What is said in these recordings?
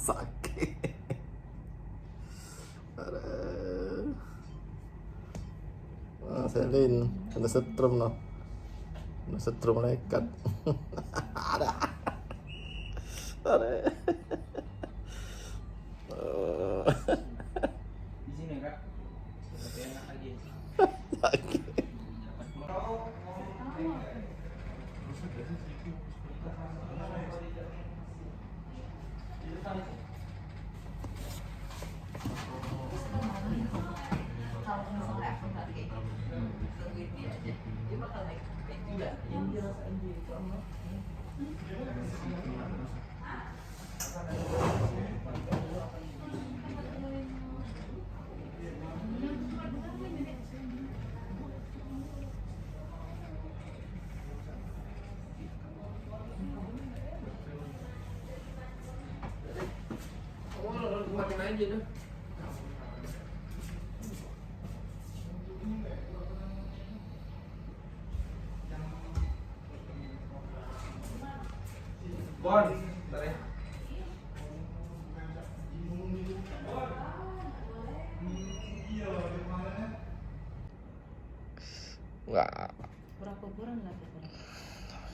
Sakit. Aduh. Ah, Selin, kena setrum no. Kena setrum nekat. Ada. Ada. Di sini kak, lebih enak lagi. Sakit. Kalau misalnya aku nggak kayak gitu, tungguin dia aja. Dia bakal naik juga. Yang dirasain dia itu sama. Makin aja tuh. Bon, bentar ya. Wah. Berapa bulan lah tuh?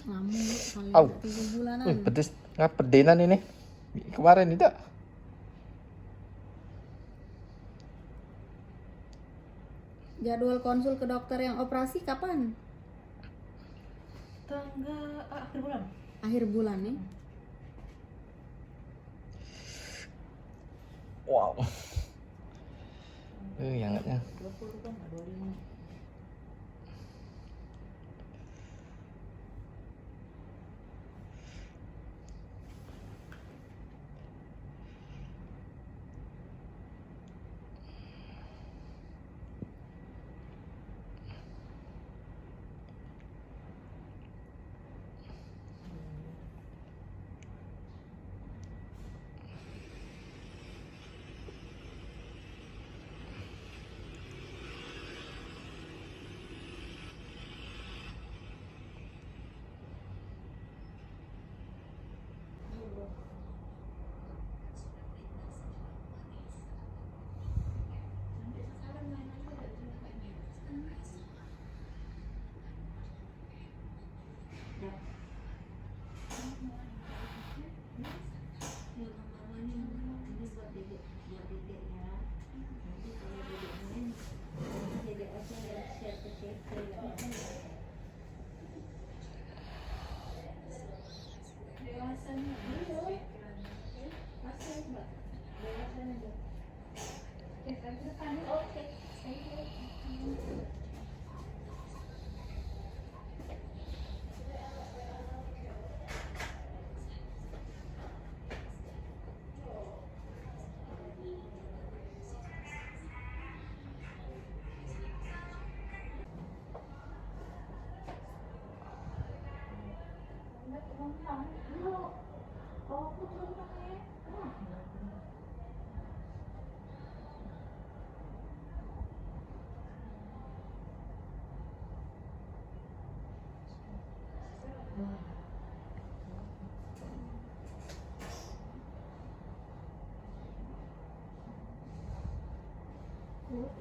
Ngamuk kali Au. 3 bulanan. Pedes ngapedenan ini. Kemarin tidak. Jadwal konsul ke dokter yang operasi kapan? Akhir bulan. Akhir bulan nih. Wow. Hangatnya. 20 kan, 25.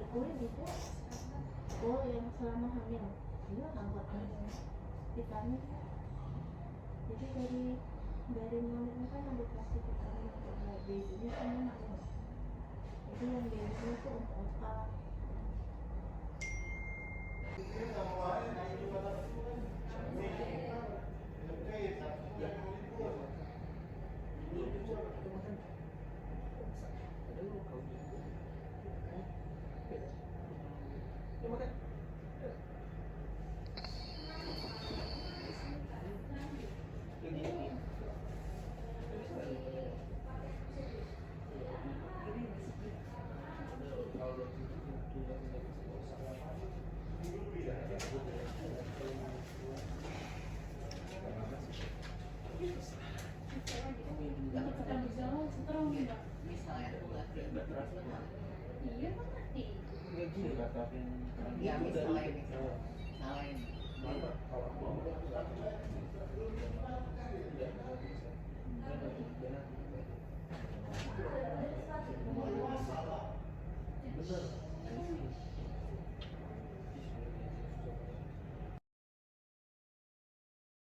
Kulit gitu. Oh, yang selama hamil. Iya, angkat vitamin. Jadi dari mulutnya kan ada kasih vitamin untuk babynya sama hamil. Jadi yang babynya tuh untuk otak. Ya, misalnya